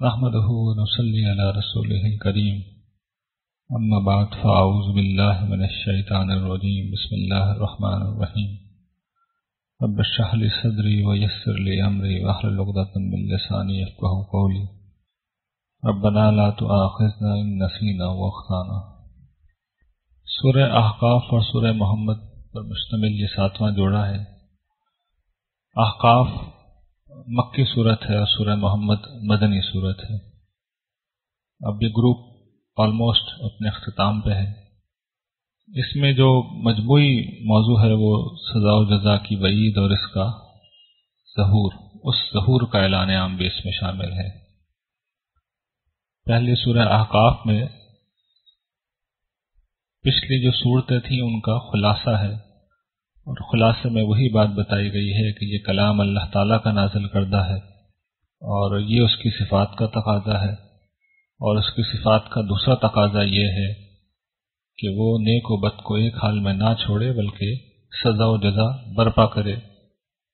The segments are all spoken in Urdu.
نحمده ونصلي على رسوله الكريم اما بعد فاعوذ بالله من الشيطان الرجيم بسم الله الرحمن الرحيم رب اشرح لي صدري ويسر لي امري واحلل عقدة من لساني يفقهوا قولي ربنا لا تؤاخذنا ان نسينا واخطانا۔ سورہ احقاف اور سورہ محمد پر مشتمل یہ 7واں جوڑا ہے۔ احقاف مکی صورت ہے اور سورہ محمد مدنی صورت ہے۔ اب یہ گروپ آلموسٹ اپنے اختتام پہ ہے۔ اس میں جو مجموعی موضوع ہے وہ سزا و جزا کی وعید اور اس کا ظہور، اس ظہور کا اعلان عام بھی اس میں شامل ہے۔ پہلے سورہ احقاف میں پچھلی جو صورتیں تھیں ان کا خلاصہ ہے، اور خلاصے میں وہی بات بتائی گئی ہے کہ یہ کلام اللہ تعالیٰ کا نازل کردہ ہے اور یہ اس کی صفات کا تقاضا ہے، اور اس کی صفات کا دوسرا تقاضا یہ ہے کہ وہ نیک و بد کو ایک حال میں نہ چھوڑے بلکہ سزا و جزا برپا کرے،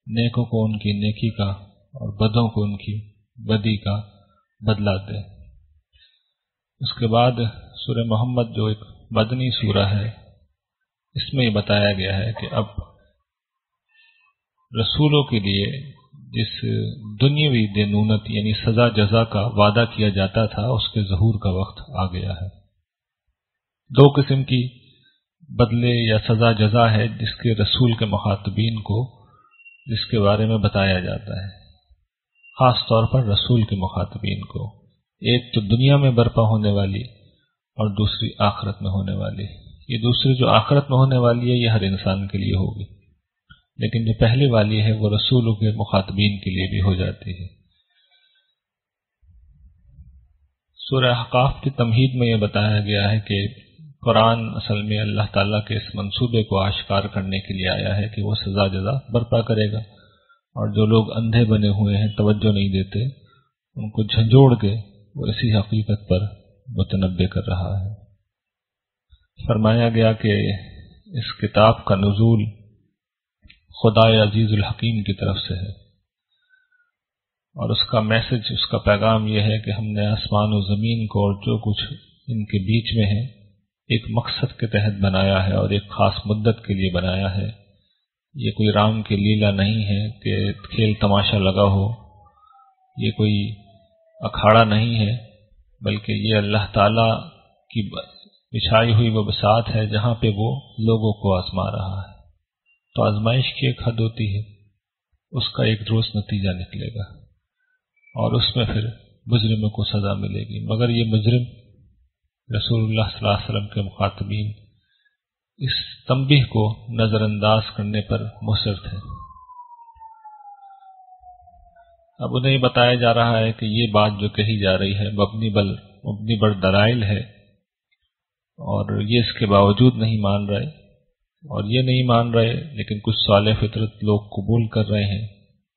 نیکوں کو ان کی نیکی کا اور بدوں کو ان کی بدی کا بدلہ دے۔ اس کے بعد سورہ محمد جو ایک مدنی سورہ ہے، اس میں یہ بتایا گیا ہے کہ اب رسولوں کے لیے جس دنیاوی دینونت یعنی سزا جزا کا وعدہ کیا جاتا تھا اس کے ظہور کا وقت آ گیا ہے۔ دو قسم کی بدلے یا سزا جزا ہے جس کے رسول کے مخاطبین کو جس کے بارے میں بتایا جاتا ہے، خاص طور پر رسول کے مخاطبین کو۔ ایک تو دنیا میں برپا ہونے والی اور دوسری آخرت میں ہونے والی۔ یہ دوسری جو آخرت میں ہونے والی ہے یہ ہر انسان کے لیے ہوگی، لیکن جو پہلی والی ہے وہ رسولوں کے مخاطبین کے لیے بھی ہو جاتی ہے۔ سورہ احقاف کی تمہید میں یہ بتایا گیا ہے کہ قرآن اصل میں اللہ تعالیٰ کے اس منصوبے کو آشکار کرنے کے لیے آیا ہے کہ وہ سزا جزا برپا کرے گا، اور جو لوگ اندھے بنے ہوئے ہیں توجہ نہیں دیتے ان کو جھنجھوڑ کے وہ اسی حقیقت پر متنبع کر رہا ہے۔ فرمایا گیا کہ اس کتاب کا نزول خدا عزیز الحکیم کی طرف سے ہے، اور اس کا میسج، اس کا پیغام یہ ہے کہ ہم نے آسمان و زمین کو اور جو کچھ ان کے بیچ میں ہے ایک مقصد کے تحت بنایا ہے اور ایک خاص مدت کے لیے بنایا ہے۔ یہ کوئی رام کی لیلا نہیں ہے کہ کھیل تماشا لگا ہو، یہ کوئی اکھاڑا نہیں ہے، بلکہ یہ اللہ تعالی کی بچھائی ہوئی وہ بساط ہے جہاں پہ وہ لوگوں کو آزما رہا ہے۔ تو آزمائش کی ایک حد ہوتی ہے، اس کا ایک روز نتیجہ نکلے گا اور اس میں پھر مجرموں کو سزا ملے گی، مگر یہ مجرم رسول اللہ صلی اللہ علیہ وسلم کے مخاطبین اس تنبیہ کو نظر انداز کرنے پر مصر تھے۔ اب انہیں بتایا جا رہا ہے کہ یہ بات جو کہی جا رہی ہے مبنی بر دلائل ہے، اور یہ اس کے باوجود نہیں مان رہے، اور یہ نہیں مان رہے لیکن کچھ صالح فطرت لوگ قبول کر رہے ہیں،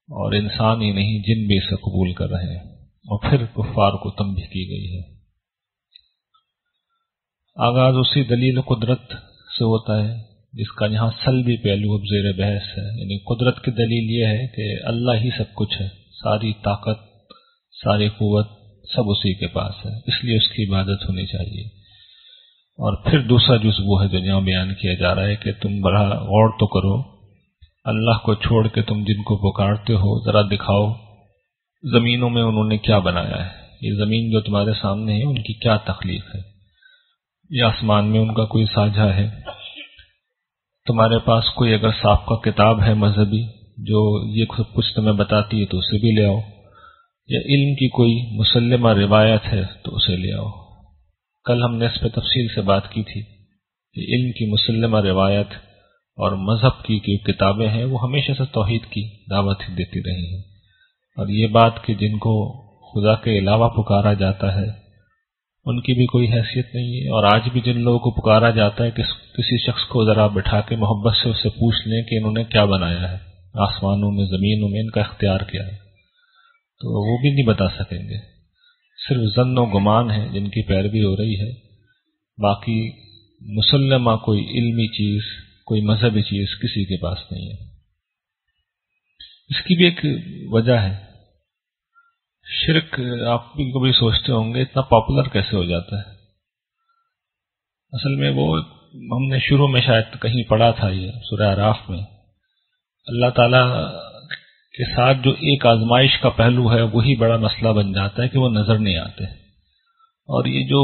اور انسان ہی نہیں جن بھی اسے قبول کر رہے ہیں، اور پھر کفار کو تنبیہ کی گئی ہے۔ آغاز اسی دلیل قدرت سے ہوتا ہے جس کا یہاں سلبی پہلو اب زیر بحث ہے، یعنی قدرت کی دلیل یہ ہے کہ اللہ ہی سب کچھ ہے، ساری طاقت ساری قوت سب اسی کے پاس ہے، اس لیے اس کی عبادت ہونی چاہیے۔ اور پھر دوسرا جز وہ ہے جو یہاں بیان کیا جا رہا ہے کہ تم بڑا غور تو کرو، اللہ کو چھوڑ کے تم جن کو پکارتے ہو ذرا دکھاؤ زمینوں میں انہوں نے کیا بنایا ہے، یہ زمین جو تمہارے سامنے ہے ان کی کیا تخلیق ہے، یا آسمان میں ان کا کوئی ساجھا ہے، تمہارے پاس کوئی اگر سابقہ کتاب ہے مذہبی جو یہ سب کچھ تمہیں بتاتی ہے تو اسے بھی لے آؤ، یا علم کی کوئی مسلمہ روایت ہے تو اسے لے آؤ۔ کل ہم نے اس پہ تفصیل سے بات کی تھی کہ علم کی مسلمہ روایت اور مذہب کی کتابیں ہیں وہ ہمیشہ سے توحید کی دعوت دیتی رہی ہیں، اور یہ بات کہ جن کو خدا کے علاوہ پکارا جاتا ہے ان کی بھی کوئی حیثیت نہیں ہے، اور آج بھی جن لوگوں کو پکارا جاتا ہے کہ کسی شخص کو ذرا بٹھا کے محبت سے اس سے پوچھ لیں کہ انہوں نے کیا بنایا ہے، آسمانوں میں زمینوں میں ان کا اختیار کیا ہے، تو وہ بھی نہیں بتا سکیں گے۔ صرف ظن و گمان ہے جن کی پیروی ہو رہی ہے، باقی مسلمہ کوئی علمی چیز کوئی مذہبی چیز کسی کے پاس نہیں ہے۔ اس کی بھی ایک وجہ ہے، شرک آپ بھی کبھی سوچتے ہوں گے اتنا پاپولر کیسے ہو جاتا ہے؟ اصل میں وہ ہم نے شروع میں شاید کہیں پڑھا تھا، یہ سورہ اعراف میں، اللہ تعالیٰ کے ساتھ جو ایک آزمائش کا پہلو ہے وہی بڑا مسئلہ بن جاتا ہے کہ وہ نظر نہیں آتے، اور یہ جو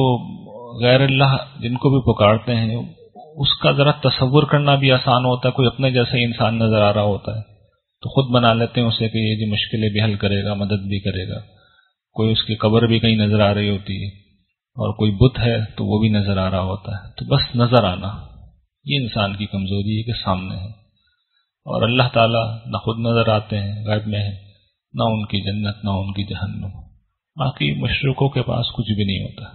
غیر اللہ جن کو بھی پکارتے ہیں اس کا ذرا تصور کرنا بھی آسان ہوتا ہے، کوئی اپنے جیسا ہی انسان نظر آ رہا ہوتا ہے تو خود بنا لیتے ہیں اسے کہ یہ جو مشکلیں بھی حل کرے گا، مدد بھی کرے گا، کوئی اس کی قبر بھی کہیں نظر آ رہی ہوتی ہے اور کوئی بت ہے تو وہ بھی نظر آ رہا ہوتا ہے، تو بس نظر آنا یہ انسان کی کمزوری ہے کہ سامنے ہے، اور اللہ تعالیٰ نہ خود نظر آتے ہیں، غیب میں ہے، نہ ان کی جنت نہ ان کی جہنم، باقی مشرکوں کے پاس کچھ بھی نہیں ہوتا۔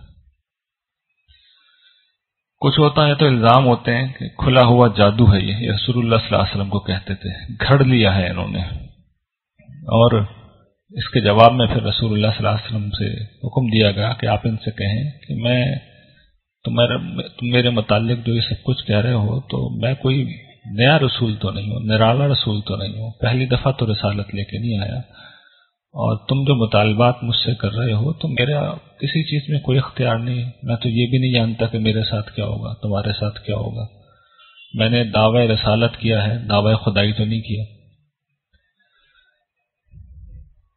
کچھ ہوتا ہے تو الزام ہوتے ہیں کہ کھلا ہوا جادو ہے، یہ رسول اللہ صلی اللہ علیہ وسلم کو کہتے تھے، گھڑ لیا ہے انہوں نے، اور اس کے جواب میں پھر رسول اللہ صلی اللہ علیہ وسلم سے حکم دیا گیا کہ آپ ان سے کہیں کہ تم میرے متعلق جو یہ سب کچھ کہہ رہے ہو تو میں کوئی نیا رسول تو نہیں ہوں، نرالا رسول تو نہیں ہوں، پہلی دفعہ تو رسالت لے کے نہیں آیا، اور تم جو مطالبات مجھ سے کر رہے ہو تو میرا کسی چیز میں کوئی اختیار نہیں ہے، میں تو یہ بھی نہیں جانتا کہ میرے ساتھ کیا ہوگا، تمہارے ساتھ کیا ہوگا، میں نے دعوی رسالت کیا ہے، دعوی خدائی تو نہیں کیا،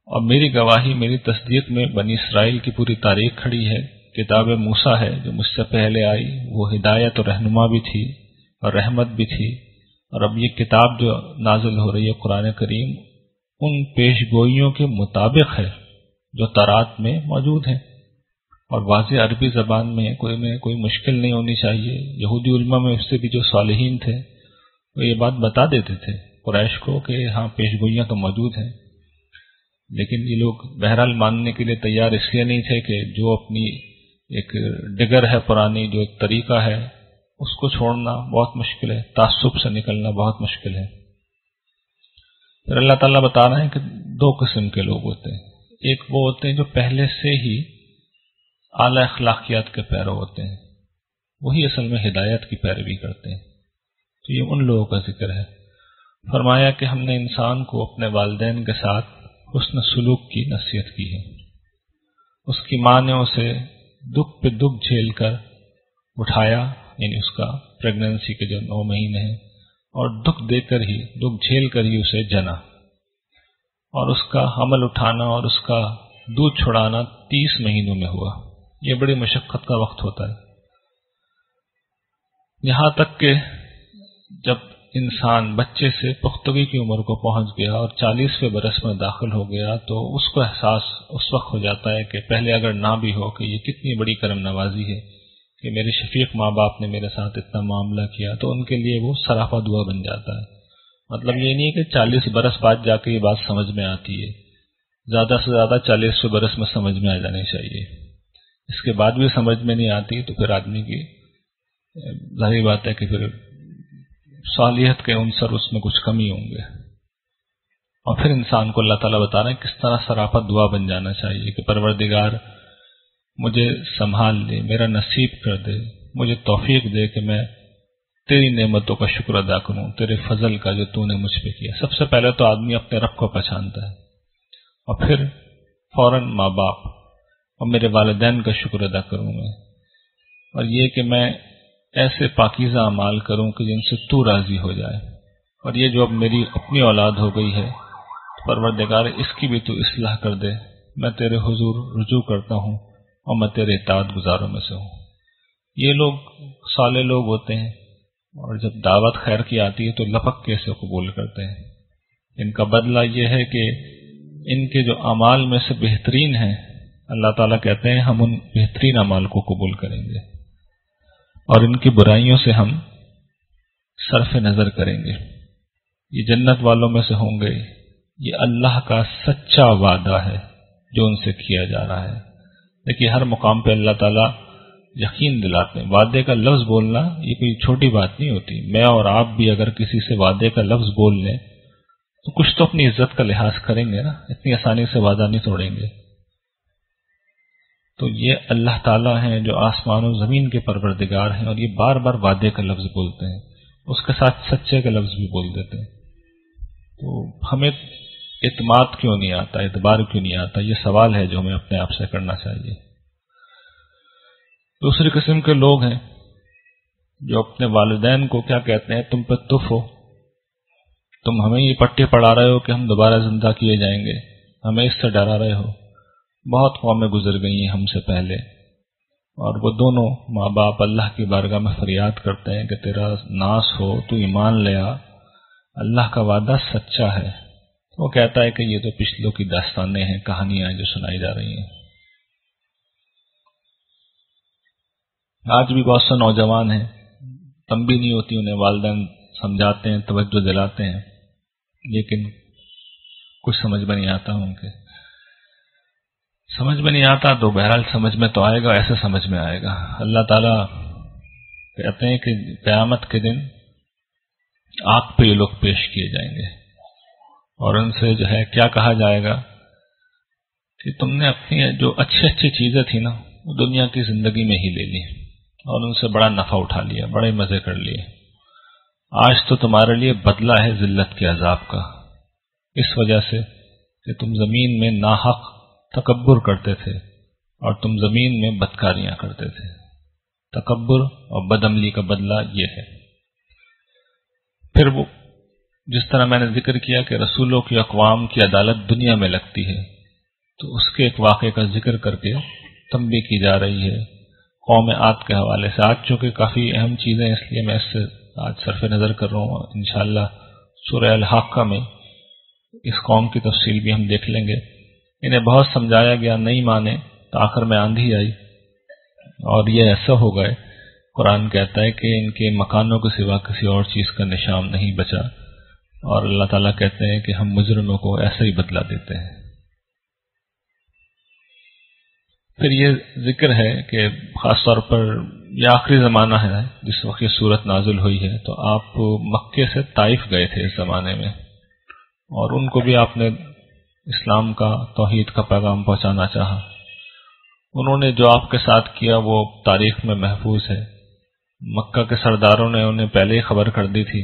اور میری گواہی میری تصدیق میں بنی اسرائیل کی پوری تاریخ کھڑی ہے، کتاب موسیٰ ہے جو مجھ سے پہلے آئی، وہ ہدایت اور رہنما بھی تھی اور رحمت بھی تھی، اور اب یہ کتاب جو نازل ہو رہی ہے قرآن کریم ان پیش گوئیوں کے مطابق ہے جو تورات میں موجود ہیں، اور واضح عربی زبان میں کوئی مشکل نہیں ہونی چاہیے۔ یہودی علماء میں اس سے بھی جو صالحین تھے وہ یہ بات بتا دیتے تھے قریش کو کہ ہاں پیش گوئیاں تو موجود ہیں، لیکن یہ لوگ بہرحال ماننے کے لیے تیار اس لیے نہیں تھے کہ جو اپنی ایک ڈگر ہے پرانی، جو ایک طریقہ ہے اس کو چھوڑنا بہت مشکل ہے، تعصب سے نکلنا بہت مشکل ہے۔ پھر اللہ تعالیٰ بتا رہے ہیں کہ دو قسم کے لوگ ہوتے ہیں، ایک وہ ہوتے ہیں جو پہلے سے ہی اعلی اخلاقیات کے پیرو ہوتے ہیں، وہی اصل میں ہدایت کی پیروی کرتے ہیں، تو یہ ان لوگوں کا ذکر ہے۔ فرمایا کہ ہم نے انسان کو اپنے والدین کے ساتھ حسن سلوک کی نصیحت کی ہے، اس کی ماں نے اسے دکھ پہ دکھ جھیل کر اٹھایا، یعنی اس کا پریگننسی کے جو 9 مہینے ہیں، اور دکھ دے کر ہی دکھ جھیل کر ہی اسے جنا، اور اس کا حمل اٹھانا اور اس کا دودھ چھڑانا 30 مہینوں میں ہوا، یہ بڑی مشقت کا وقت ہوتا ہے، یہاں تک کہ جب انسان بچے سے پختگی کی عمر کو پہنچ گیا اور 40ویں برس میں داخل ہو گیا تو اس کو احساس اس وقت ہو جاتا ہے کہ پہلے اگر نہ بھی ہو کہ یہ کتنی بڑی کرم نوازی ہے کہ میرے شفیق ماں باپ نے میرے ساتھ اتنا معاملہ کیا، تو ان کے لیے وہ سراپا دعا بن جاتا ہے۔ مطلب یہ نہیں کہ 40 برس بعد جا کے یہ بات سمجھ میں آتی ہے، زیادہ سے زیادہ 40ویں برس میں سمجھ میں آ جانی چاہیے، اس کے بعد بھی سمجھ میں نہیں آتی تو پھر آدمی کی ظاہری بات ہے کہ پھر صالحیت کے عنصر اس میں کچھ کمی ہوں گے، اور پھر انسان کو اللہ تعالیٰ بتا رہے ہیں کس طرح سراپا دعا بن جانا چاہیے کہ پروردگار مجھے سنبھال لے، میرا نصیب کر دے، مجھے توفیق دے کہ میں تیری نعمتوں کا شکر ادا کروں، تیرے فضل کا جو تو نے مجھ پہ کیا۔ سب سے پہلے تو آدمی اپنے رب کو پہچانتا ہے، اور پھر فوراً ماں باپ اور میرے والدین کا شکر ادا کروں میں، اور یہ کہ میں ایسے پاکیزہ اعمال کروں کہ جن سے تو راضی ہو جائے، اور یہ جو اب میری اپنی اولاد ہو گئی ہے پروردگار اس کی بھی تو اصلاح کر دے، میں تیرے حضور رجوع کرتا ہوں اور میں تیرے اطاعت گزاروں میں سے ہوں۔ یہ لوگ صالح لوگ ہوتے ہیں، اور جب دعوت خیر کی آتی ہے تو لپک کے اسے قبول کرتے ہیں۔ ان کا بدلہ یہ ہے کہ ان کے جو اعمال میں سے بہترین ہیں، اللہ تعالیٰ کہتے ہیں ہم ان بہترین اعمال کو قبول کریں گے، اور ان کی برائیوں سے ہم صرف نظر کریں گے، یہ جنت والوں میں سے ہوں گے۔ یہ اللہ کا سچا وعدہ ہے جو ان سے کیا جا رہا ہے۔ دیکھیے ہر مقام پہ اللہ تعالیٰ یقین دلاتے ہیں، وعدے کا لفظ بولنا یہ کوئی چھوٹی بات نہیں ہوتی۔ میں اور آپ بھی اگر کسی سے وعدے کا لفظ بول لیں تو کچھ تو اپنی عزت کا لحاظ کریں گے نا، اتنی آسانی سے وعدہ نہیں توڑیں گے۔ تو یہ اللہ تعالیٰ ہیں جو آسمان و زمین کے پروردگار ہیں، اور یہ بار بار وعدے کا لفظ بولتے ہیں، اس کے ساتھ سچے کا لفظ بھی بول دیتے ہیں۔ تو ہمیں اعتماد کیوں نہیں آتا، اعتبار کیوں نہیں آتا؟ یہ سوال ہے جو ہمیں اپنے آپ سے کرنا چاہیے۔ دوسری قسم کے لوگ ہیں جو اپنے والدین کو کیا کہتے ہیں، تم پہ تف ہو، تم ہمیں یہ پٹے پڑھا رہے ہو کہ ہم دوبارہ زندہ کیے جائیں گے، ہمیں اس سے ڈرا رہے ہو۔ بہت قومیں گزر گئی ہیں ہم سے پہلے، اور وہ دونوں ماں باپ اللہ کی بارگاہ میں فریاد کرتے ہیں کہ تیرا ناس ہو، تو ایمان لے آ، اللہ کا وعدہ سچا ہے۔ وہ کہتا ہے کہ یہ تو پچھلوں کی داستانیں ہیں، کہانیاں ہیں جو سنائی جا رہی ہیں۔ آج بھی بہت سے نوجوان ہیں، تنبیہ نہیں ہوتی انہیں، والدین سمجھاتے ہیں، توجہ دلاتے ہیں، لیکن کچھ سمجھ میں نہیں آتا ان کے، سمجھ میں نہیں آتا تو بہرحال سمجھ میں تو آئے گا، ایسے سمجھ میں آئے گا۔ اللہ تعالیٰ کہتے ہیں کہ قیامت کے دن آگ پہ یہ لوگ پیش کیے جائیں گے، اور ان سے جو ہے کیا کہا جائے گا کہ تم نے اپنی جو اچھی اچھی چیزیں تھی نا، وہ دنیا کی زندگی میں ہی لے لی اور ان سے بڑا نفع اٹھا لیا، بڑے مزے کر لیے۔ آج تو تمہارے لیے بدلہ ہے ذلت کے عذاب کا، اس وجہ سے کہ تم زمین میں ناحق تکبر کرتے تھے اور تم زمین میں بدکاریاں کرتے تھے۔ تکبر اور بدعملی کا بدلہ یہ ہے۔ پھر وہ جس طرح میں نے ذکر کیا کہ رسولوں کی اقوام کی عدالت دنیا میں لگتی ہے، تو اس کے ایک واقعے کا ذکر کر کے تنبیہ کی جا رہی ہے قوم عاد کے حوالے سے۔ آج چونکہ کافی اہم چیزیں، اس لیے میں اس سے آج صرف نظر کر رہا ہوں۔ انشاءاللہ سورہ الحاقہ میں اس قوم کی تفصیل بھی ہم دیکھ لیں گے۔ انہیں بہت سمجھایا گیا، نہیں مانے، تو آخر میں آندھی آئی اور یہ ایسا ہو گئے، قرآن کہتا ہے کہ ان کے مکانوں کے سوا کسی اور چیز کا نشان نہیں بچا، اور اللہ تعالیٰ کہتے ہیں کہ ہم مجرموں کو ایسا ہی بدلہ دیتے ہیں۔ پھر یہ ذکر ہے کہ خاص طور پر یہ آخری زمانہ ہے جس وقت یہ صورت نازل ہوئی ہے، تو آپ مکے سے طائف گئے تھے اس زمانے میں، اور ان کو بھی آپ نے اسلام کا، توحید کا پیغام پہنچانا چاہا۔ انہوں نے جو آپ کے ساتھ کیا وہ تاریخ میں محفوظ ہے۔ مکہ کے سرداروں نے انہیں پہلے ہی خبر کر دی تھی،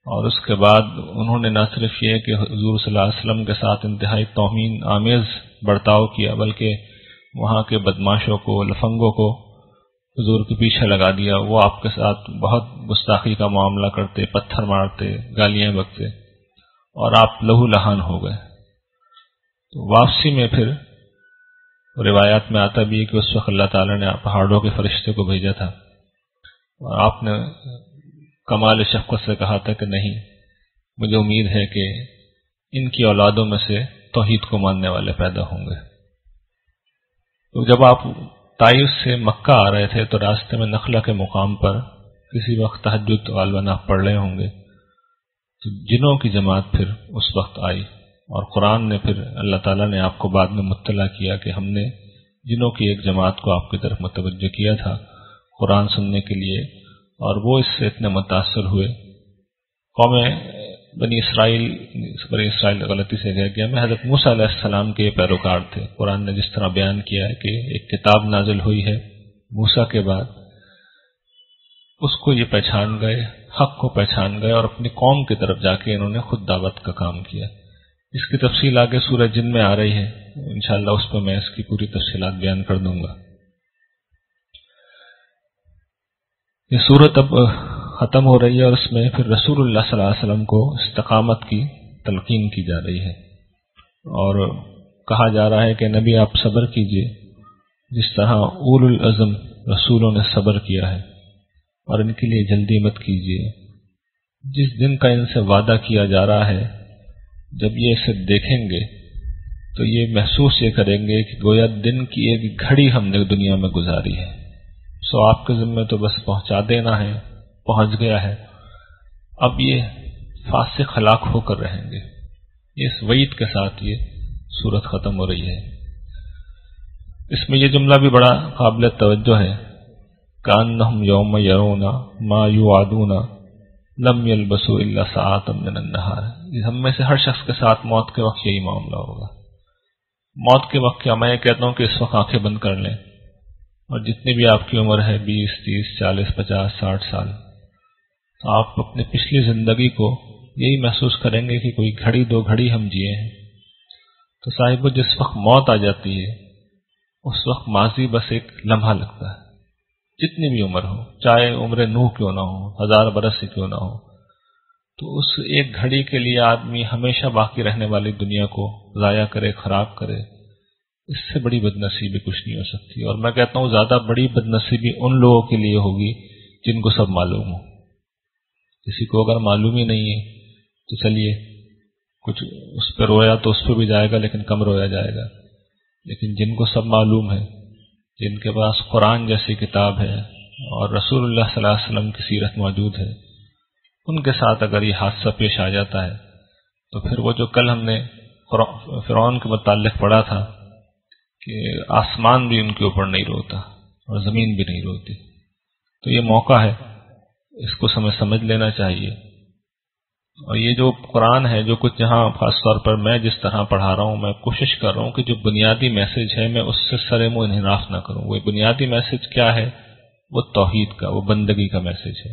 اور اس کے بعد انہوں نے نہ صرف یہ کہ حضور صلی اللہ علیہ وسلم کے ساتھ انتہائی توہین آمیز برتاؤ کیا، بلکہ وہاں کے بدماشوں کو، لفنگوں کو حضور کے پیچھے لگا دیا۔ وہ آپ کے ساتھ بہت گستاخی کا معاملہ کرتے، پتھر مارتے، گالیاں بکتے، اور آپ لہو لہان ہو گئے۔ تو واپسی میں پھر روایات میں آتا بھی ہے کہ اس وقت اللہ تعالیٰ نے پہاڑوں کے فرشتے کو بھیجا تھا، اور آپ نے کمال شفقت سے کہا تھا کہ نہیں، مجھے امید ہے کہ ان کی اولادوں میں سے توحید کو ماننے والے پیدا ہوں گے۔ تو جب آپ طائف سے مکہ آ رہے تھے تو راستے میں نخلہ کے مقام پر کسی وقت تہجد غالباً آپ پڑھ رہے ہوں گے، تو جنوں کی جماعت پھر اس وقت آئی، اور قرآن نے پھر اللہ تعالیٰ نے آپ کو بعد میں مطلع کیا کہ ہم نے جنوں کی ایک جماعت کو آپ کی طرف متوجہ کیا تھا قرآن سننے کے لیے، اور وہ اس سے اتنے متاثر ہوئے۔ قوم بنی اسرائیل غلطی سے کہہ گیا، میں حضرت موسیٰ علیہ السلام کے پیروکار تھے۔ قرآن نے جس طرح بیان کیا ہے کہ ایک کتاب نازل ہوئی ہے موسیٰ کے بعد، اس کو یہ پہچان گئے، حق کو پہچان گئے، اور اپنی قوم کی طرف جا کے انہوں نے خود دعوت کا کام کیا۔ اس کی تفصیل آگے سورہ جن میں آ رہی ہے، انشاءاللہ اس پہ میں اس کی پوری تفصیلات بیان کر دوں گا۔ یہ سورت اب ختم ہو رہی ہے، اور اس میں پھر رسول اللہ صلی اللہ علیہ وسلم کو استقامت کی تلقین کی جا رہی ہے، اور کہا جا رہا ہے کہ نبی آپ صبر کیجئے جس طرح اول العزم رسولوں نے صبر کیا ہے، اور ان کے لیے جلدی مت کیجئے۔ جس دن کا ان سے وعدہ کیا جا رہا ہے، جب یہ اسے دیکھیں گے تو یہ محسوس یہ کریں گے کہ گویا دن کی ایک گھڑی ہم نے دنیا میں گزاری ہے، سو آپ کے ذمہ تو بس پہنچا دینا ہے، پہنچ گیا ہے، اب یہ فاسق ہلاک ہو کر رہیں گے۔ اس وعید کے ساتھ یہ صورت ختم ہو رہی ہے۔ اس میں یہ جملہ بھی بڑا قابل توجہ ہے، کأنہم یوم یرون ما یوعدون لم یلبسوا الا ساعۃ من النہار۔ ہم میں سے ہر شخص کے ساتھ موت کے وقت یہی معاملہ ہوگا۔ موت کے وقت کیا، میں یہ کہتا ہوں کہ اس وقت آنکھیں بند کر لیں، اور جتنی بھی آپ کی عمر ہے 20 30 40 50 60 سال، تو آپ اپنی پچھلی زندگی کو یہی محسوس کریں گے کہ کوئی گھڑی دو گھڑی ہم جیے ہیں، تو صاحب جس وقت موت آ جاتی ہے اس وقت ماضی بس ایک لمحہ لگتا ہے، جتنی بھی عمر ہو، چاہے عمر نوح کیوں نہ ہو، 1000 برس سے کیوں نہ ہو، تو اس ایک گھڑی کے لیے آدمی ہمیشہ باقی رہنے والی دنیا کو ضائع کرے، خراب کرے، اس سے بڑی بد نصیبی کچھ نہیں ہو سکتی۔ اور میں کہتا ہوں زیادہ بڑی بد نصیبی ان لوگوں کے لیے ہوگی جن کو سب معلوم ہو۔ کسی کو اگر معلوم ہی نہیں ہے تو چلیے کچھ اس پہ رویا تو اس پہ بھی جائے گا لیکن کم رویا جائے گا، لیکن جن کو سب معلوم ہے، جن کے پاس قرآن جیسی کتاب ہے اور رسول اللہ صلی اللہ علیہ وسلم کی سیرت موجود ہے، ان کے ساتھ اگر یہ حادثہ پیش آ جاتا ہے تو پھر وہ جو کل ہم نے فرعون کے متعلق پڑھا تھا کہ آسمان بھی ان کے اوپر نہیں روتا اور زمین بھی نہیں روتی، تو یہ موقع ہے، اس کو سمجھ لینا چاہیے۔ اور یہ جو قرآن ہے، جو کچھ جہاں خاص طور پر میں جس طرح پڑھا رہا ہوں، میں کوشش کر رہا ہوں کہ جو بنیادی میسج ہے میں اس سے سر منہ انحراف نہ کروں۔ وہ بنیادی میسج کیا ہے؟ وہ توحید کا، وہ بندگی کا میسج ہے،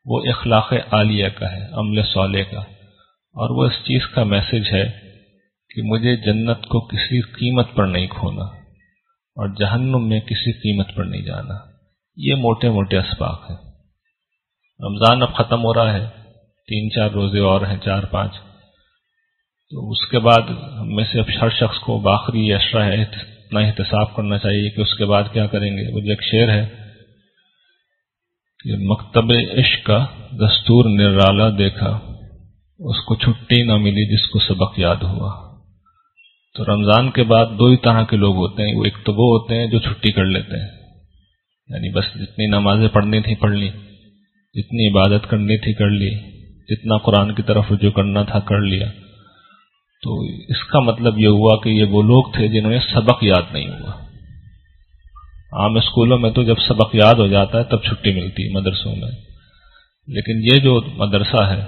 وہ اخلاق عالیہ کا ہے، عمل صالح کا، اور وہ اس چیز کا میسج ہے کہ مجھے جنت کو کسی قیمت پر نہیں کھونا اور جہنم میں کسی قیمت پر نہیں جانا۔ یہ موٹے موٹے اسباق ہیں۔ رمضان اب ختم ہو رہا ہے، 3-4 روزے اور ہیں، 4-5، تو اس کے بعد ہم میں سے اب ہر شخص کو باخری عشرہ ہے اتنا احتساب کرنا چاہیے کہ اس کے بعد کیا کریں گے۔ مجھے ایک شعر ہے کہ مکتب عشق کا دستور نرالا دیکھا، اس کو چھٹی نہ ملی جس کو سبق یاد ہوا۔ تو رمضان کے بعد دو ہی طرح کے لوگ ہوتے ہیں، وہ ایک تو وہ ہوتے ہیں جو چھٹی کر لیتے ہیں، یعنی بس جتنی نمازیں پڑھنی تھی پڑھ لی، جتنی عبادت کرنی تھی کر لی، جتنا قرآن کی طرف رجوع کرنا تھا کر لیا۔ تو اس کا مطلب یہ ہوا کہ یہ وہ لوگ تھے جنہوں نے سبق یاد نہیں ہوا۔ عام اسکولوں میں تو جب سبق یاد ہو جاتا ہے تب چھٹی ملتی ہے، مدرسوں میں، لیکن یہ جو مدرسہ ہے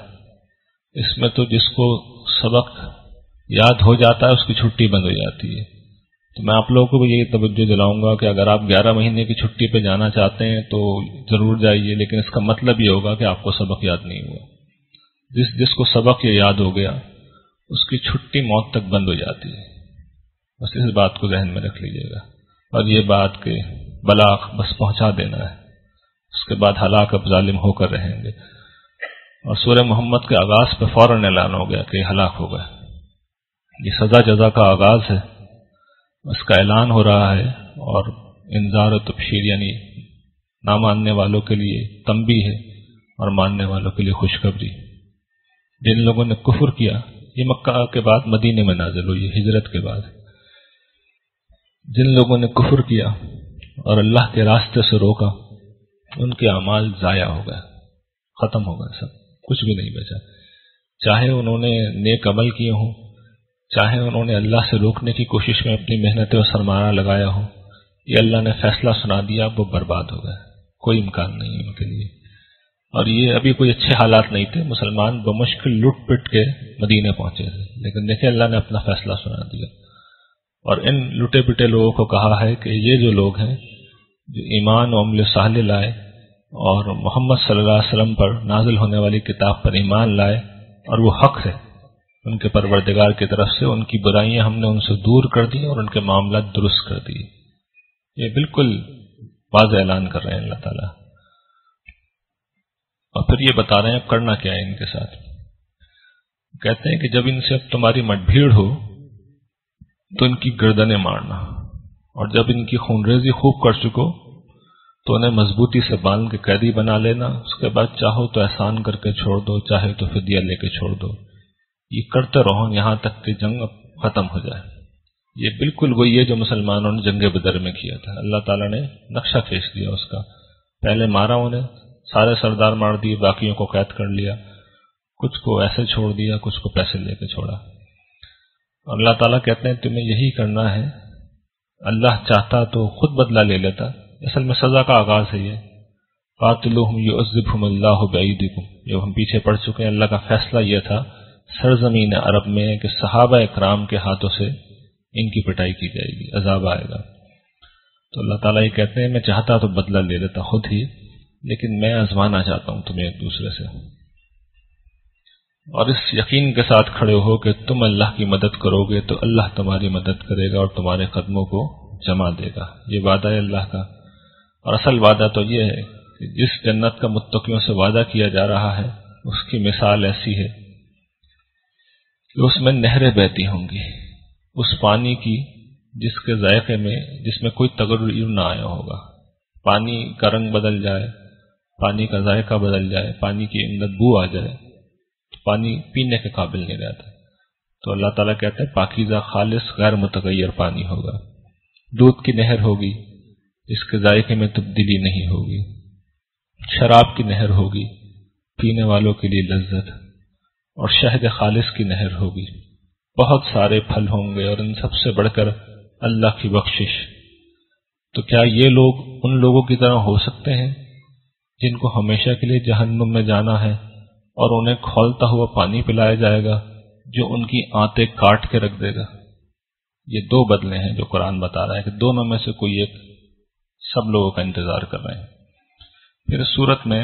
اس میں تو جس کو سبق یاد ہو جاتا ہے اس کی چھٹی بند ہو جاتی ہے۔ تو میں آپ لوگوں کو بھی یہی توجہ دلاؤں گا کہ اگر آپ 11 مہینے کی چھٹی پہ جانا چاہتے ہیں تو ضرور جائیے، لیکن اس کا مطلب یہ ہوگا کہ آپ کو سبق یاد نہیں ہوا۔ جس کو سبق یہ یاد ہو گیا اس کی چھٹی موت تک بند ہو جاتی ہے، بس اس بات کو ذہن میں رکھ لیجیے گا۔ اور یہ بات کہ بلاغ بس پہنچا دینا ہے، اس کے بعد ہلاک اب ظالم ہو کر رہیں گے۔ اور سورہ محمد کے آغاز پہ فوراً اعلان ہو گیا کہ ہلاک ہو گئے۔ یہ سزا جزا کا آغاز ہے، اس کا اعلان ہو رہا ہے، اور انذار و تبشیر یعنی نہ ماننے والوں کے لیے تنبیہ ہے اور ماننے والوں کے لیے خوشخبری۔ جن لوگوں نے کفر کیا، یہ مکہ کے بعد مدینے میں نازل ہوئی، ہجرت کے بعد، جن لوگوں نے کفر کیا اور اللہ کے راستے سے روکا، ان کے اعمال ضائع ہو گئے، ختم ہو گئے، سب کچھ بھی نہیں بچا، چاہے انہوں نے نیک عمل کیے ہوں، چاہے انہوں نے اللہ سے روکنے کی کوشش میں اپنی محنت و سرمایہ لگایا ہو، یہ اللہ نے فیصلہ سنا دیا، وہ برباد ہو گئے، کوئی امکان نہیں ان کے لیے۔ اور یہ ابھی کوئی اچھے حالات نہیں تھے، مسلمان بمشکل لٹ پٹ کے مدینے پہنچے تھے، لیکن دیکھیں اللہ نے اپنا فیصلہ سنا دیا، اور ان لٹے پٹے لوگوں کو کہا ہے کہ یہ جو لوگ ہیں جو ایمان و عمل صالح لائے اور محمد صلی اللہ علیہ وسلم پر نازل ہونے والی کتاب پر ایمان لائے، اور وہ حق ہے ان کے پروردگار کی طرف سے، ان کی برائیاں ہم نے ان سے دور کر دی اور ان کے معاملات درست کر دیے۔ یہ بالکل واضح اعلان کر رہے ہیں اللہ تعالیٰ، اور پھر یہ بتا رہے ہیں اب کرنا کیا ہے ان کے ساتھ۔ کہتے ہیں کہ جب ان سے اب تمہاری مٹ بھیڑ ہو تو ان کی گردنیں مارنا، اور جب ان کی خونریزی خوب کر چکو تو انہیں مضبوطی سے باندھ کے قیدی بنا لینا، اس کے بعد چاہو تو احسان کر کے چھوڑ دو، چاہے تو فدیہ لے کے چھوڑ دو، یہ کرتے رہو یہاں تک کہ جنگ ختم ہو جائے۔ یہ بالکل وہی ہے جو مسلمانوں نے جنگ بدر میں کیا تھا، اللہ تعالیٰ نے نقشہ کھینچ دیا اس کا، پہلے مارا انہیں، سارے سردار مار دیے، باقیوں کو قید کر لیا، کچھ کو ایسے چھوڑ دیا، کچھ کو پیسے لے کے چھوڑا۔ اور اللہ تعالیٰ کہتے ہیں تمہیں یہی کرنا ہے، اللہ چاہتا تو خود بدلہ لے لیتا، اصل میں سزا کا آغاز ہے یہ، قاتلوہم یعذبہم اللہ بعیدکم، جو ہم پیچھے پڑھ چکے ہیں، اللہ کا فیصلہ یہ تھا سرزمین عرب میں کہ صحابہ اکرام کے ہاتھوں سے ان کی پٹائی کی جائے گی، عذاب آئے گا۔ تو اللہ تعالیٰ یہ کہتے ہیں میں چاہتا تو بدلہ لے لیتا خود ہی، لیکن میں آزمانا چاہتا ہوں تمہیں ایک دوسرے سے۔ اور اس یقین کے ساتھ کھڑے ہو کہ تم اللہ کی مدد کرو گے تو اللہ تمہاری مدد کرے گا اور تمہارے قدموں کو جما دے گا. یہ وعدہ ہے اللہ کا. اور اصل وعدہ تو یہ ہے کہ جس جنت کا متقیوں سے وعدہ کیا جا رہا ہے اس کی مثال ایسی ہے کہ اس میں نہریں بہتی ہوں گی، اس پانی کی جس کے ذائقے میں جس میں کوئی تغیر نہ آیا ہوگا. پانی کا رنگ بدل جائے، پانی کا ذائقہ بدل جائے، پانی کی اندر بو آ جائے تو پانی پینے کے قابل نہیں رہتا. تو اللہ تعالیٰ کہتے ہیں پاکیزہ خالص غیر متغیر پانی ہوگا. دودھ کی نہر ہوگی جس کے ذائقے میں تبدیلی نہیں ہوگی. شراب کی نہر ہوگی پینے والوں کے لیے لذت. اور شہد خالص کی نہر ہوگی. بہت سارے پھل ہوں گے اور ان سب سے بڑھ کر اللہ کی بخشش. تو کیا یہ لوگ ان لوگوں کی طرح ہو سکتے ہیں جن کو ہمیشہ کے لیے جہنم میں جانا ہے اور انہیں کھولتا ہوا پانی پلایا جائے گا جو ان کی آنتیں کاٹ کے رکھ دے گا؟ یہ دو بدلے ہیں جو قرآن بتا رہا ہے کہ دونوں میں سے کوئی ایک سب لوگوں کا انتظار کر رہے ہیں. پھر اس صورت میں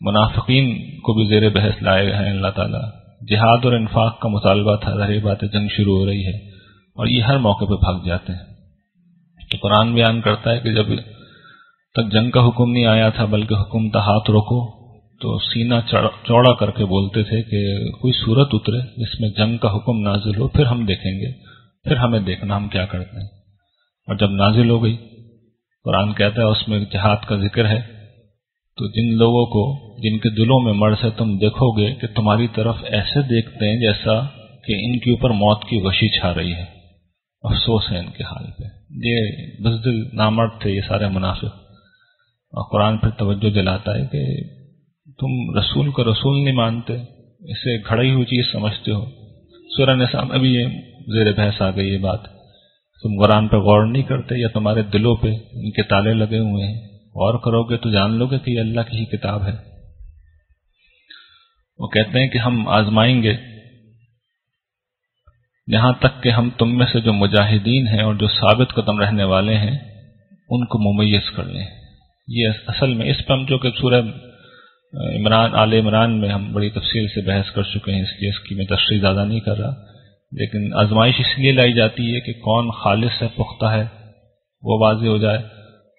منافقین کو بھی زیر بحث لائے گئے ہیں اللہ تعالیٰ. جہاد اور انفاق کا مطالبہ تھا، ظاہر بات ہے جنگ شروع ہو رہی ہے اور یہ ہر موقع پہ بھاگ جاتے ہیں. تو قرآن بیان کرتا ہے کہ جب تک جنگ کا حکم نہیں آیا تھا بلکہ حکم تھا ہاتھ روکو، تو سینہ چوڑا کر کے بولتے تھے کہ کوئی صورت اترے جس میں جنگ کا حکم نازل ہو، پھر ہم دیکھیں گے، پھر ہمیں دیکھنا ہم کیا کرتے ہیں. اور جب نازل ہو گئی قرآن کہتا ہے اس میں جہاد کا ذکر ہے، تو جن لوگوں کو جن کے دلوں میں مرض ہے تم دیکھو گے کہ تمہاری طرف ایسے دیکھتے ہیں جیسا کہ ان کے اوپر موت کی وحشی چھا رہی ہے. افسوس ہے ان کے حال پہ. یہ بزدل نامرد تھے یہ سارے منافق. اور قرآن پھر توجہ دلاتا ہے کہ تم رسول کو رسول نہیں مانتے، اسے گھڑی ہوئی چیز سمجھتے ہو. سورہ نساء میں بھی یہ زیر بحث آ گئی یہ بات. تم قرآن پہ غور نہیں کرتے یا تمہارے دلوں پہ ان کے تالے لگے ہوئے ہیں؟ غور کرو گے تو جان لو گے کہ یہ اللہ کی ہی کتاب ہے. وہ کہتے ہیں کہ ہم آزمائیں گے یہاں تک کہ ہم تم میں سے جو مجاہدین ہیں اور جو ثابت قدم رہنے والے ہیں ان کو ممیز کر لیں. یہ اصل میں اس پہ ہم جو کہ سورہ آل عمران میں ہم بڑی تفصیل سے بحث کر چکے ہیں، اس لیے اس کی میں تشریح زیادہ نہیں کر رہا. لیکن آزمائش اس لیے لائی جاتی ہے کہ کون خالص ہے، پختہ ہے، وہ واضح ہو جائے.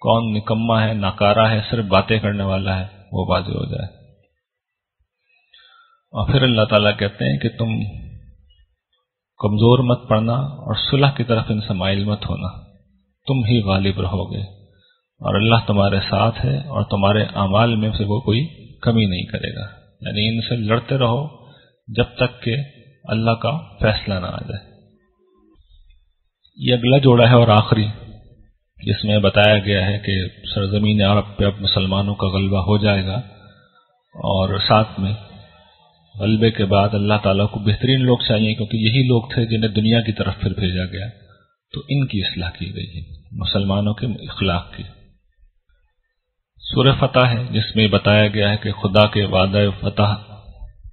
کون نکما ہے، ناکارہ ہے، صرف باتیں کرنے والا ہے، وہ واضح ہو جائے. اور پھر اللہ تعالیٰ کہتے ہیں کہ تم کمزور مت پڑنا اور صلح کی طرف ان سے مائل مت ہونا، تم ہی غالب رہو گے اور اللہ تمہارے ساتھ ہے اور تمہارے اعمال میں سے وہ کوئی کمی نہیں کرے گا. یعنی ان سے لڑتے رہو جب تک کہ اللہ کا فیصلہ نہ آ جائے. یہ اگلا جوڑا ہے اور آخری، جس میں بتایا گیا ہے کہ سرزمین عرب پہ اب مسلمانوں کا غلبہ ہو جائے گا اور ساتھ میں غلبے کے بعد اللہ تعالیٰ کو بہترین لوگ چاہیے کیونکہ یہی لوگ تھے جنہیں دنیا کی طرف پھر بھیجا گیا. تو ان کی اصلاح کی گئی ہے، مسلمانوں کے اخلاق کی. سورہ فتح ہے جس میں بتایا گیا ہے کہ خدا کے وعدہ فتح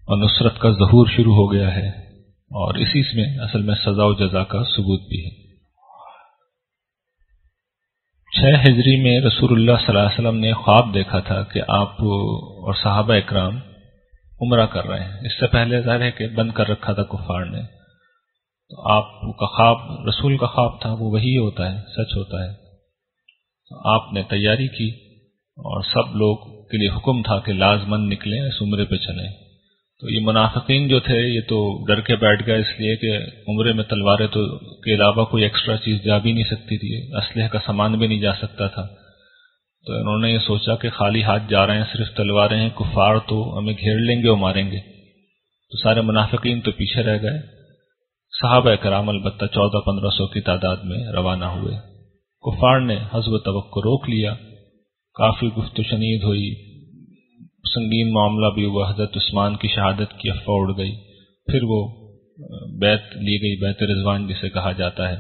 اور نصرت کا ظہور شروع ہو گیا ہے اور اسی میں اصل میں سزا و جزا کا ثبوت بھی ہے. 6 ہجری میں رسول اللہ صلی اللہ علیہ وسلم نے خواب دیکھا تھا کہ آپ اور صحابہ اکرام عمرہ کر رہے ہیں. اس سے پہلے ظاہر ہے کہ بند کر رکھا تھا کفار نے. تو آپ کا خواب رسول کا خواب تھا، وہ وہی ہوتا ہے، سچ ہوتا ہے. آپ نے تیاری کی اور سب لوگ کے لیے حکم تھا کہ لازمن نکلیں، اس عمرے پہ چلیں. تو یہ منافقین جو تھے یہ تو ڈر کے بیٹھ گئے اس لیے کہ عمرے میں تلواریں تو کے علاوہ کوئی ایکسٹرا چیز جا بھی نہیں سکتی تھی، اسلحے کا سامان بھی نہیں جا سکتا تھا. تو انہوں نے یہ سوچا کہ خالی ہاتھ جا رہے ہیں، صرف تلواریں ہیں، کفار تو ہمیں گھیر لیں گے اور ماریں گے. تو سارے منافقین تو پیچھے رہ گئے. صحابہ کرام البتہ 1400-1500 کی تعداد میں روانہ ہوئے. کفار نے حزب توقع کو روک لیا، کافی گفت و شنید ہوئی، سنگین معاملہ بھی ہوا. حضرت عثمان کی شہادت کی افواہ اڑ گئی. پھر وہ بیعت لی گئی، بیعت رضوان جسے کہا جاتا ہے.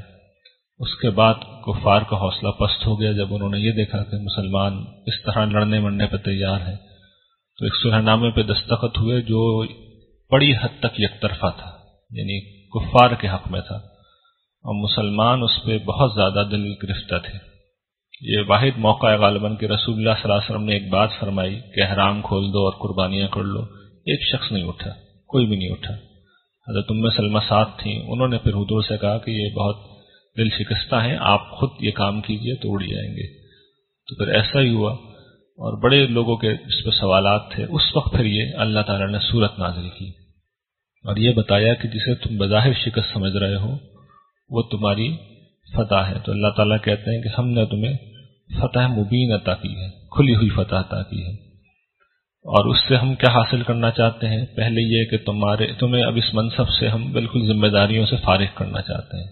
اس کے بعد کفار کا حوصلہ پست ہو گیا جب انہوں نے یہ دیکھا کہ مسلمان اس طرح لڑنے مرنے پہ تیار ہیں. تو ایک صلح نامے پہ دستخط ہوئے جو بڑی حد تک یک طرفہ تھا، یعنی کفار کے حق میں تھا، اور مسلمان اس پہ بہت زیادہ دل گرفتہ تھے. یہ واحد موقع ہے غالباً کہ رسول اللہ صلی اللہ علیہ وسلم نے ایک بات فرمائی کہ احرام کھول دو اور قربانیاں کر لو. ایک شخص نہیں اٹھا. کوئی بھی نہیں اٹھا. حضرت ام سلمہ ساتھ تھیں، انہوں نے پھر حضور سے کہا کہ یہ بہت دل شکستہ ہیں، آپ خود یہ کام کیجئے تو اڑ جائیں گے. تو پھر ایسا ہی ہوا اور بڑے لوگوں کے اس پہ سوالات تھے. اس وقت پھر یہ اللہ تعالیٰ نے سورت نازل کی اور یہ بتایا کہ جسے تم بظاہر شکست سمجھ رہے ہو وہ تمہاری فتح ہے. تو اللہ تعالیٰ کہتے ہیں کہ ہم نے تمہیں فتح مبین عطا کی ہے، کھلی ہوئی فتح عطا کی ہے. اور اس سے ہم کیا حاصل کرنا چاہتے ہیں؟ پہلے یہ کہ تمہیں اب اس منصب سے ہم بالکل ذمہ داریوں سے فارغ کرنا چاہتے ہیں.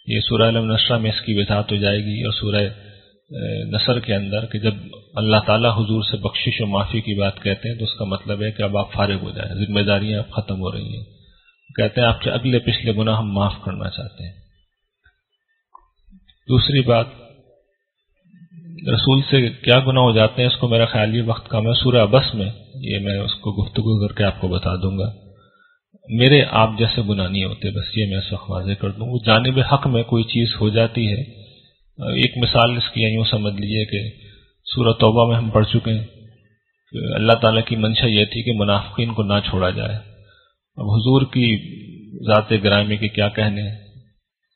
یہ سورہ علم نشرہ میں اس کی وضاحت ہو جائے گی، اور سورہ نصر کے اندر کہ جب اللہ تعالیٰ حضور سے بخشش و معافی کی بات کہتے ہیں تو اس کا مطلب ہے کہ اب آپ فارغ ہو جائیں، ذمہ داریاں اب ختم ہو رہی ہیں. کہتے ہیں آپ کے اگلے پچھلے گناہ ہم معاف کرنا چاہتے ہیں. دوسری بات، رسول سے کیا گناہ ہو جاتے ہیں اس کو میرا خیال یہ وقت کم ہے، سورہ عبس میں یہ میں اس کو گفتگو کر کے آپ کو بتا دوں گا. میرے آپ جیسے گناہ نہیں ہوتے، بس یہ میں اس وقت واضح کر دوں. وہ جانب حق میں کوئی چیز ہو جاتی ہے. ایک مثال اس کی یوں سمجھ لیجیے کہ سورہ توبہ میں ہم پڑھ چکے ہیں کہ اللہ تعالیٰ کی منشا یہ تھی کہ منافقین کو نہ چھوڑا جائے. اب حضور کی ذات گرامی کے کیا کہنے ہیں،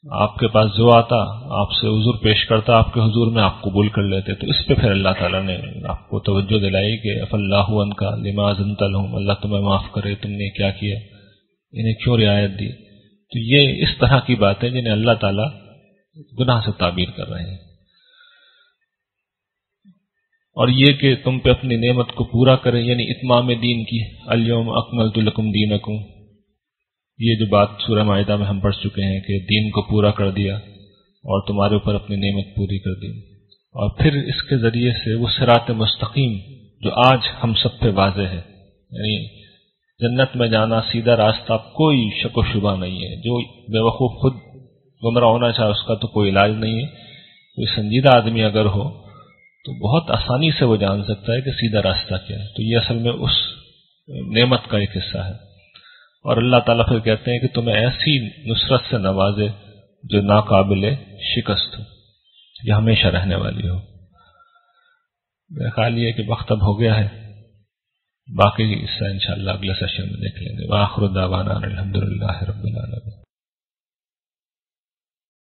آپ کے پاس جو آتا آپ سے حضور پیش کرتا، آپ کے حضور میں آپ قبول کر لیتے. تو اس پہ پھر اللہ تعالیٰ نے آپ کو توجہ دلائی کہ اف اللہ عنک لما اذنت لهم، اللہ تمہیں معاف کرے، تم نے کیا کیا، انہیں کیوں رعایت دی. تو یہ اس طرح کی باتیں جنہیں اللہ تعالیٰ گناہ سے تعبیر کر رہے ہیں. اور یہ کہ تم پہ اپنی نعمت کو پورا کریں، یعنی اتمام دین کی، الیوم اکملت لکم دینکم، یہ جو بات سورہ مائدہ میں ہم پڑھ چکے ہیں کہ دین کو پورا کر دیا اور تمہارے اوپر اپنی نعمت پوری کر دی. اور پھر اس کے ذریعے سے وہ صراط مستقیم جو آج ہم سب پہ واضح ہے، یعنی جنت میں جانا سیدھا راستہ، کوئی شک و شبہ نہیں ہے. جو بے وقوف خود گمراہ ہونا چاہے اس کا تو کوئی علاج نہیں ہے. کوئی سنجیدہ آدمی اگر ہو تو بہت آسانی سے وہ جان سکتا ہے کہ سیدھا راستہ کیا ہے. تو یہ اصل میں اس نعمت کا ایک حصہ ہے. اور اللہ تعالیٰ پھر کہتے ہیں کہ تمہیں ایسی نصرت سے نوازے جو ناقابل شکست ہو، یہ ہمیشہ رہنے والی ہو. میرا خیال یہ کہ وقت اب ہو گیا ہے، باقی حصہ انشاءاللہ اگلے سیشن میں دیکھ لیں گے. وآخر دعوانا الحمدللہ رب العالمین.